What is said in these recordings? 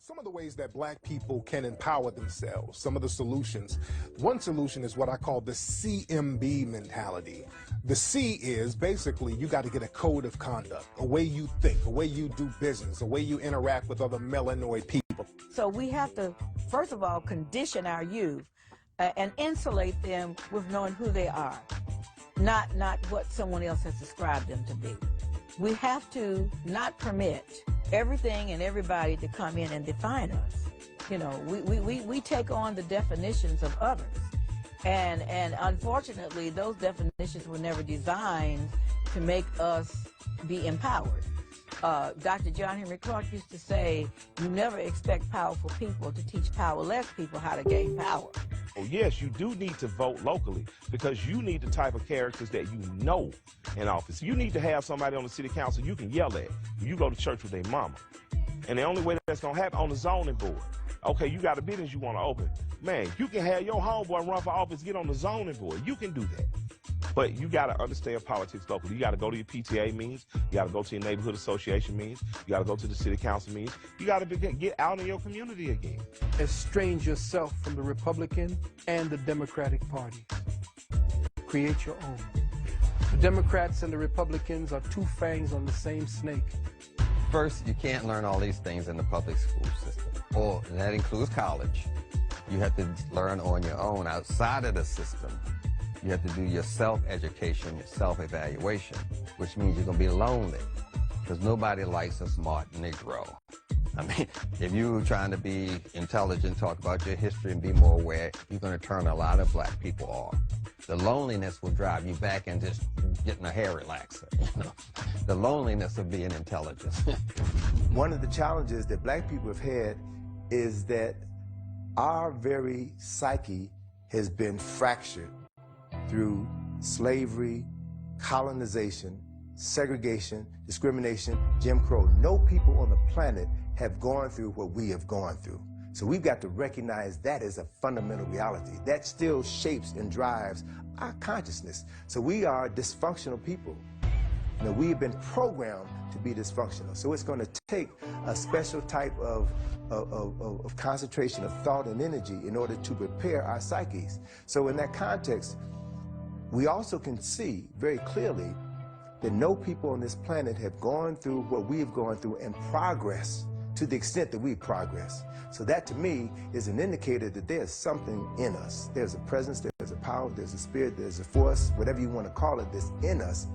Some of the ways that black people can empower themselves, some of the solutions. One solution is what I call the CMB mentality. The C is basically you got to get a code of conduct, a way you think, a way you do business, a way you interact with other melanoid people. So we have to, first of all, condition our youth and insulate them with knowing who they are, not what someone else has described them to be. We have to not permit everything and everybody to come in and define us. You know, we take on the definitions of others. And unfortunately, those definitions were never designed to make us be empowered. Dr. John Henry Clark used to say, you never expect powerful people to teach powerless people how to gain power. Oh, yes, you do need to vote locally because you need the type of characters that you know in office. You need to have somebody on the city council you can yell at when you go to church with their mama. And the only way that's going to happen on the zoning board. Okay, you got a business you want to open. Man, you can have your homeboy run for office, get on the zoning board. You can do that. But you got to understand politics locally. You got to go to your PTA meetings. You got to go to your neighborhood association meetings. You got to go to the city council meetings. You got to get out in your community again. Estrange yourself from the Republican and the Democratic parties. Create your own. The Democrats and the Republicans are two fangs on the same snake. First, you can't learn all these things in the public school system, and that includes college. You have to learn on your own outside of the system. You have to do your self-education, your self-evaluation, which means you're going to be lonely because nobody likes a smart Negro. I mean, if you're trying to be intelligent, talk about your history and be more aware, you're going to turn a lot of black people off. The loneliness will drive you back and just getting a hair relaxer, you know. The loneliness of being intelligent. One of the challenges that black people have had is that our very psyche has been fractured through slavery, colonization, segregation, discrimination, Jim Crow. No people on the planet have gone through what we have gone through. So we've got to recognize that as a fundamental reality. That still shapes and drives our consciousness. So we are dysfunctional people. You know, we have been programmed to be dysfunctional. So it's going to take a special type of concentration of thought and energy in order to prepare our psyches. So in that context, we also can see very clearly that no people on this planet have gone through what we have gone through and progress to the extent that we progress. So that to me is an indicator that there's something in us. There's a presence, there's a power, there's a spirit, there's a force, whatever you want to call it, that's in us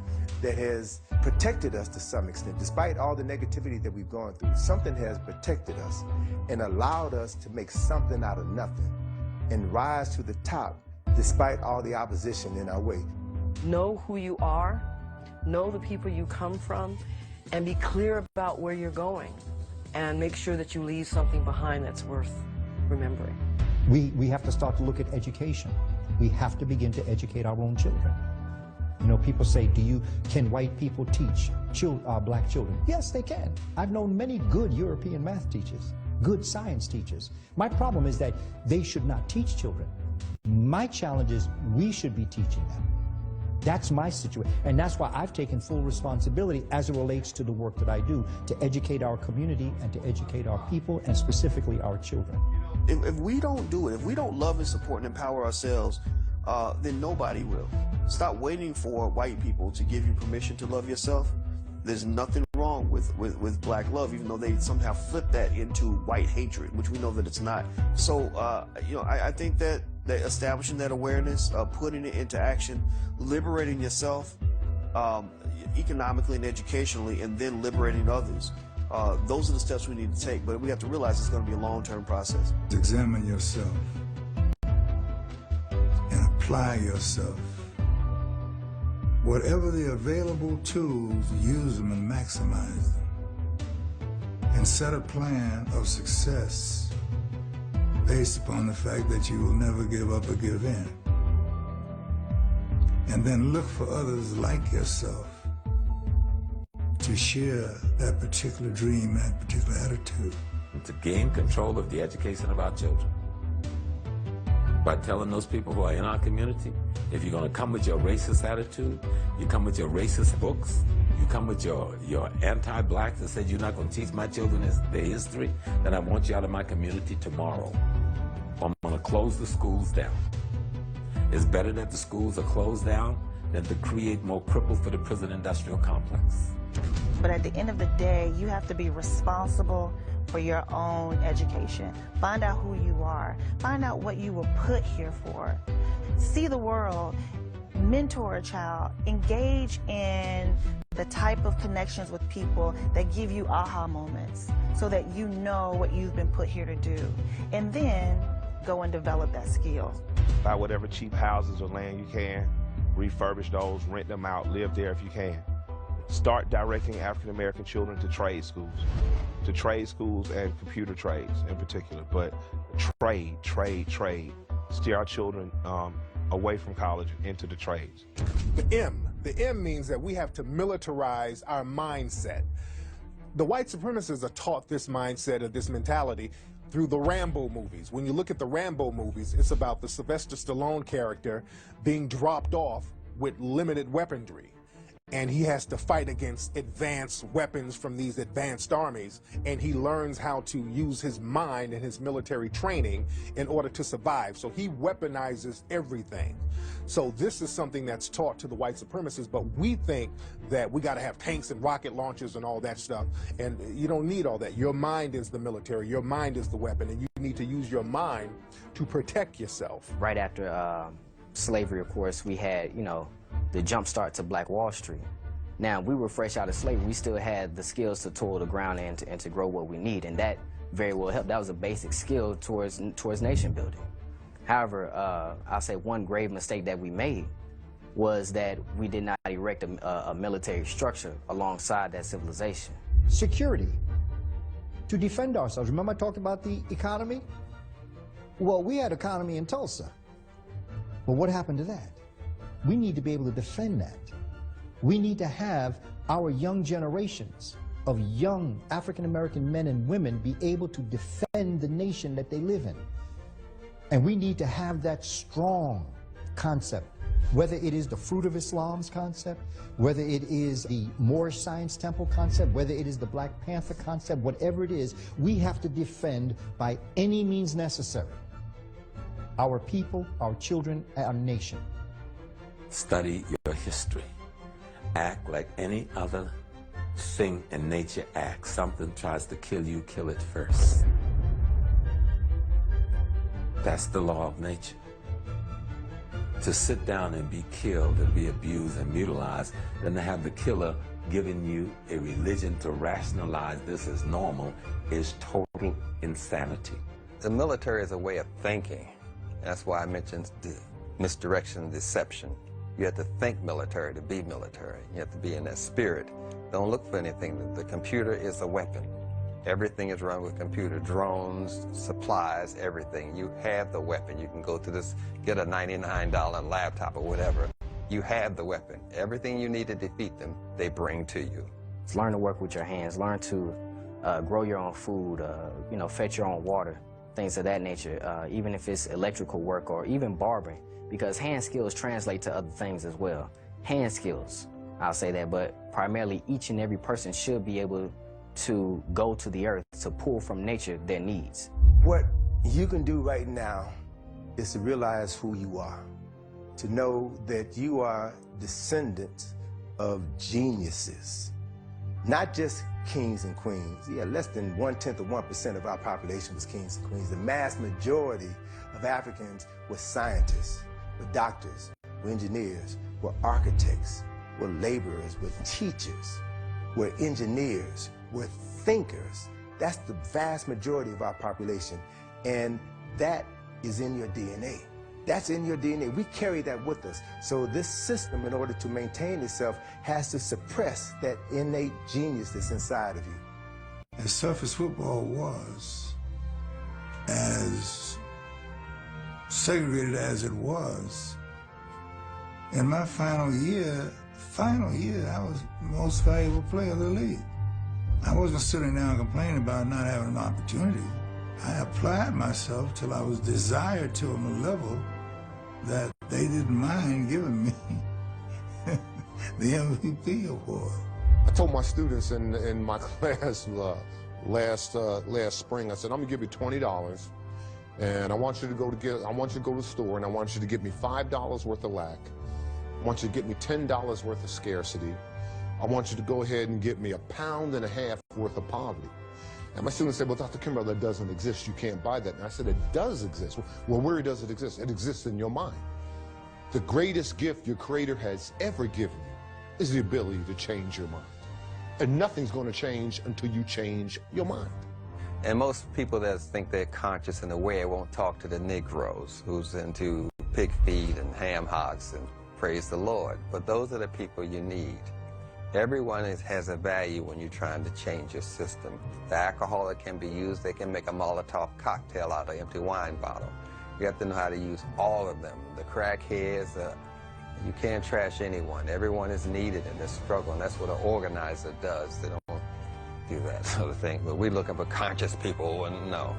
that has protected us to some extent. Despite all the negativity that we've gone through, something has protected us and allowed us to make something out of nothing and rise to the top despite all the opposition in our way. Know who you are, know the people you come from, and be clear about where you're going. And make sure that you leave something behind that's worth remembering. We have to start to look at education. We have to begin to educate our own children. You know, people say, can white people teach black children? Yes, they can. I've known many good European math teachers, good science teachers. My problem is that they should not teach children. My challenge is we should be teaching them. That's my situation, and that's why I've taken full responsibility as it relates to the work that I do to educate our community and to educate our people and specifically our children. If we don't do it, if we don't love and support and empower ourselves, then nobody will. Stop waiting for white people to give you permission to love yourself. There's nothing wrong with black love, even though they somehow flip that into white hatred, which we know that it's not. So, you know, I think that establishing that awareness, putting it into action, liberating yourself economically and educationally, and then liberating others. Those are the steps we need to take, but we have to realize it's going to be a long-term process. Examine yourself and apply yourself. Whatever the available tools, use them and maximize them. And set a plan of success based upon the fact that you will never give up or give in. And then look for others like yourself to share that particular dream, that particular attitude. To gain control of the education of our children. By telling those people who are in our community, if you're going to come with your racist attitude, you come with your racist books, You come with your anti-blacks and said you're not going to teach my children their history, then I want you out of my community tomorrow. I'm going to close the schools down. It's better that the schools are closed down than to create more cripples for the prison industrial complex. But at the end of the day, you have to be responsible for your own education. Find out who you are. Find out what you were put here for. See the world. Mentor a child. Engage in the type of connections with people that give you aha moments so that you know what you've been put here to do. And then go and develop that skill. Buy whatever cheap houses or land you can. Refurbish those, rent them out, live there if you can. Start directing African-American children to trade schools and computer trades in particular, but trade. Steer our children away from college into the trades. The M means that we have to militarize our mindset. The white supremacists are taught this mindset or this mentality through the Rambo movies. When you look at the Rambo movies, it's about the Sylvester Stallone character being dropped off with limited weaponry. And he has to fight against advanced weapons from these advanced armies, and he learns how to use his mind and his military training in order to survive. So he weaponizes everything. So this is something that's taught to the white supremacists, but we think that we got to have tanks and rocket launchers and all that stuff, and you don't need all that. Your mind is the military, your mind is the weapon, and you need to use your mind to protect yourself. Right after slavery, of course, we had, the jump start to Black Wall Street. Now, we were fresh out of slavery. We still had the skills to toil the ground and to grow what we need, and that very well helped. That was a basic skill towards nation building. However, I'll say one grave mistake that we made was that we did not erect a military structure alongside that civilization. Security, to defend ourselves. Remember I talked about the economy? Well, we had economy in Tulsa, but what happened to that? We need to be able to defend that. We need to have our young generations of young African-American men and women be able to defend the nation that they live in. And we need to have that strong concept, whether it is the Fruit of Islam's concept, whether it is the Moorish Science Temple concept, whether it is the Black Panther concept, whatever it is, we have to defend by any means necessary our people, our children, our nation. Study your history. Act like any other thing in nature acts. Something tries to kill you, kill it first. That's the law of nature. To sit down and be killed and be abused and mutilized, than to have the killer giving you a religion to rationalize this as normal, is total insanity. The military is a way of thinking. That's why I mentioned the misdirection and deception. You have to think military to be military. You have to be in that spirit. Don't look for anything. The computer is a weapon. Everything is run with computer, drones, supplies, everything. You have the weapon. You can go to this, get a $99 laptop or whatever. You have the weapon. Everything you need to defeat them, they bring to you. Learn to work with your hands. Learn to grow your own food, fetch your own water, things of that nature, even if it's electrical work or even barbering. Because hand skills translate to other things as well. Hand skills, I'll say that, but primarily each and every person should be able to go to the earth to pull from nature their needs. What you can do right now is to realize who you are, to know that you are descendants of geniuses, not just kings and queens. Yeah, less than 1/10 of 1% of our population was kings and queens. The mass majority of Africans were scientists, were doctors, were engineers, were architects, were laborers, were teachers, were engineers, were thinkers. That's the vast majority of our population, and that is in your DNA. That's in your DNA. We carry that with us. So this system, in order to maintain itself, has to suppress that innate genius that's inside of you. As tough as football was, as segregated as it was, in my final year, I was the most valuable player of the league. I wasn't sitting down complaining about not having an opportunity. I applied myself till I was desired to on a level that they didn't mind giving me the MVP award. I told my students in my class last spring, I said, I'm gonna give you $20, and I want you to go to the store, and I want you to give me $5 worth of lack. I want you to get me $10 worth of scarcity. I want you to go ahead and get me $1.5 pounds worth of poverty. And my students said, well, Dr. Kimbrough, that doesn't exist. You can't buy that. And I said, it does exist. Well, where does it exist? It exists in your mind. The greatest gift your Creator has ever given you is the ability to change your mind. And nothing's going to change until you change your mind. And most people that think they're conscious and aware won't talk to the Negroes who's into pig feed and ham hocks and praise the Lord. But those are the people you need. Everyone has a value when you're trying to change your system. The alcoholic can be used. They can make a Molotov cocktail out of an empty wine bottle. You have to know how to use all of them. The crackheads, you can't trash anyone. Everyone is needed in this struggle, and that's what an organizer does. They don't do that sort of thing. But we're looking for conscious people, and no.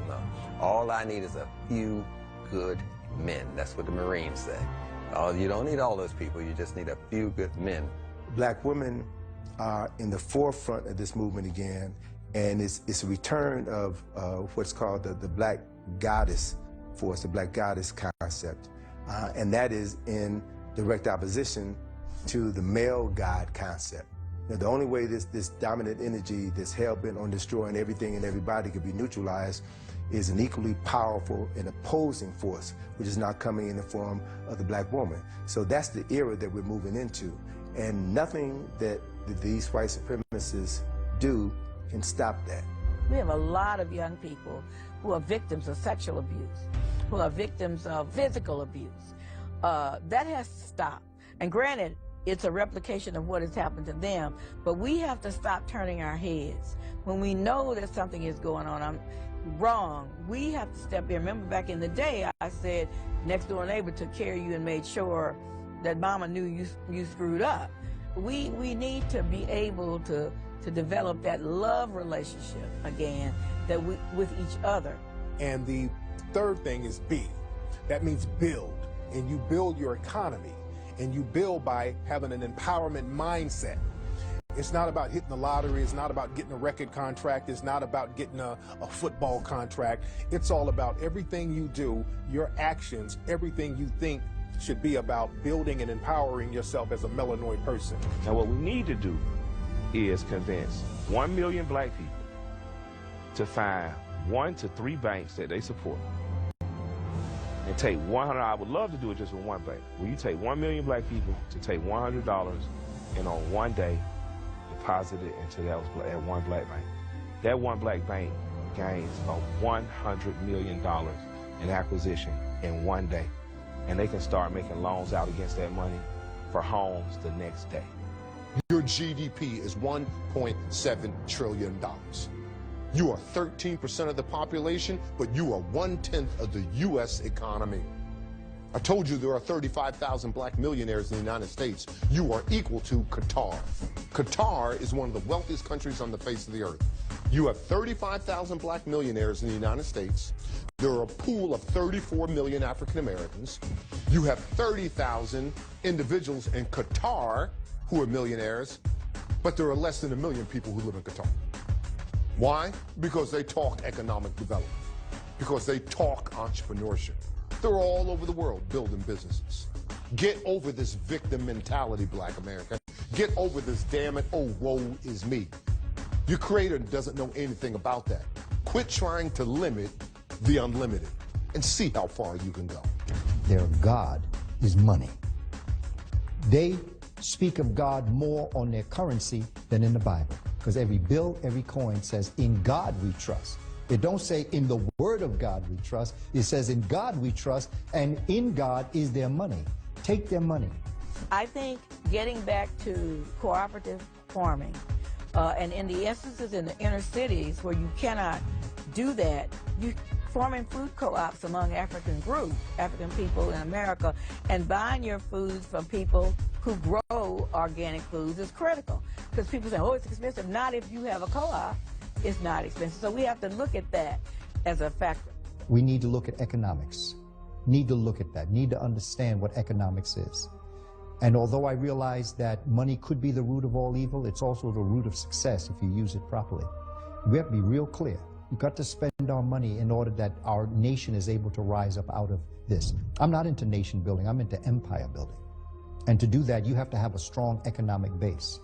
All I need is a few good men. That's what the Marines say. You don't need all those people. You just need a few good men. Black women are in the forefront of this movement again, and it's a return of what's called the Black Goddess force, the Black Goddess concept, and that is in direct opposition to the male God concept. Now, the only way this dominant energy that's hell-bent on destroying everything and everybody could be neutralized is an equally powerful and opposing force, which is now coming in the form of the black woman. So that's the era that we're moving into, and nothing that these white supremacists do can stop that. We have a lot of young people who are victims of sexual abuse, who are victims of physical abuse. That has to stop. And granted, it's a replication of what has happened to them, but we have to stop turning our heads. When we know that something is going on wrong, we have to step in. Remember back in the day, I said, next door neighbor took care of you and made sure that mama knew you screwed up. We need to be able to develop that love relationship again with each other. And the third thing is B. That means build. And you build your economy. And you build by having an empowerment mindset. It's not about hitting the lottery. It's not about getting a record contract. It's not about getting a football contract. It's all about everything you do, your actions, everything you think should be about building and empowering yourself as a melanoid person. Now what we need to do is convince 1 million black people to find 1 to 3 banks that they support. And take $100. I would love to do it just with one bank. Will you take 1 million black people to take $100 and on one day deposit it into that one black bank? That one black bank gains $100 million in acquisition in one day. And they can start making loans out against that money for homes the next day. Your GDP is $1.7 trillion. You are 13% of the population, but you are 1/10 of the U.S. economy. I told you there are 35,000 black millionaires in the United States. You are equal to Qatar. Qatar is one of the wealthiest countries on the face of the earth. You have 35,000 black millionaires in the United States. There are a pool of 34 million African Americans. You have 30,000 individuals in Qatar who are millionaires, but there are less than 1 million people who live in Qatar. Why? Because they talk economic development, because they talk entrepreneurship. They're all over the world building businesses. Get over this victim mentality, black America. Get over this, damn it, oh, woe is me. Your Creator doesn't know anything about that. Quit trying to limit the unlimited and see how far you can go. Their God is money. They speak of God more on their currency than in the Bible, because every bill, every coin says, in God we trust. It don't say in the word of God we trust. It says in God we trust, and in God is their money. Take their money. I think getting back to cooperative farming, and in the instances in the inner cities where you cannot do that, you forming food co-ops among African groups, African people in America, and buying your foods from people who grow organic foods is critical. Because people say, oh, it's expensive. Not if you have a co-op. It's not expensive. So we have to look at that as a factor. We need to look at economics. Need to look at that. Need to understand what economics is. And although I realize that money could be the root of all evil, it's also the root of success if you use it properly. We have to be real clear. You've got to spend our money in order that our nation is able to rise up out of this. I'm not into nation building, I'm into empire building. And to do that, you have to have a strong economic base.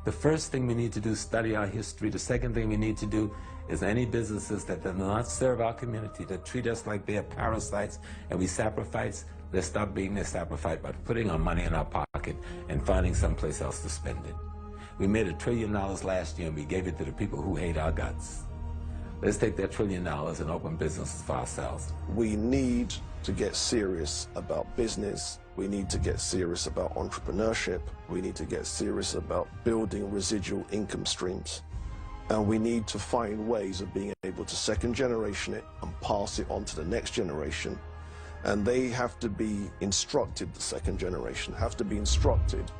The first thing we need to do is study our history. The second thing we need to do is any businesses that do not serve our community, that treat us like they are parasites and we sacrifice, let's stop being their sacrifice by putting our money in our pocket and finding someplace else to spend it. We made $1 trillion last year and we gave it to the people who hate our guts. Let's take that $1 trillion and open businesses for ourselves. We need to get serious about business. We need to get serious about entrepreneurship. We need to get serious about building residual income streams. And we need to find ways of being able to second generation it and pass it on to the next generation. And they have to be instructed, the second generation have to be instructed.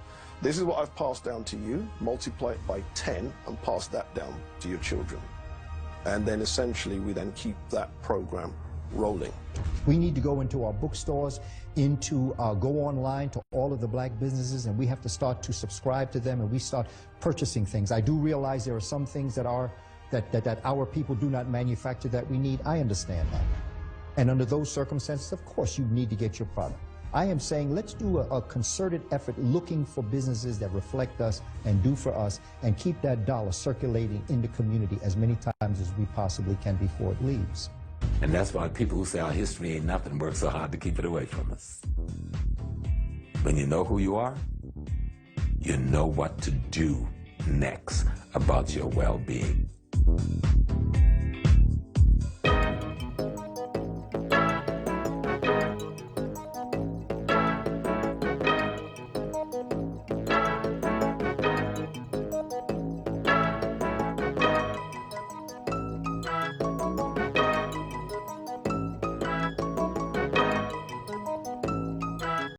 This is what I've passed down to you, multiply it by 10 and pass that down to your children. And then essentially we then keep that program rolling. We need to go into our bookstores, go online to all of the black businesses, and we have to start to subscribe to them, and we start purchasing things. I do realize there are some things that our people do not manufacture that we need. I understand that. And under those circumstances, of course, you need to get your product. I am saying let's do a concerted effort looking for businesses that reflect us and do for us, and keep that dollar circulating in the community as many times as we possibly can before it leaves. And that's why people who say our history ain't nothing work so hard to keep it away from us. When you know who you are, you know what to do next about your well-being.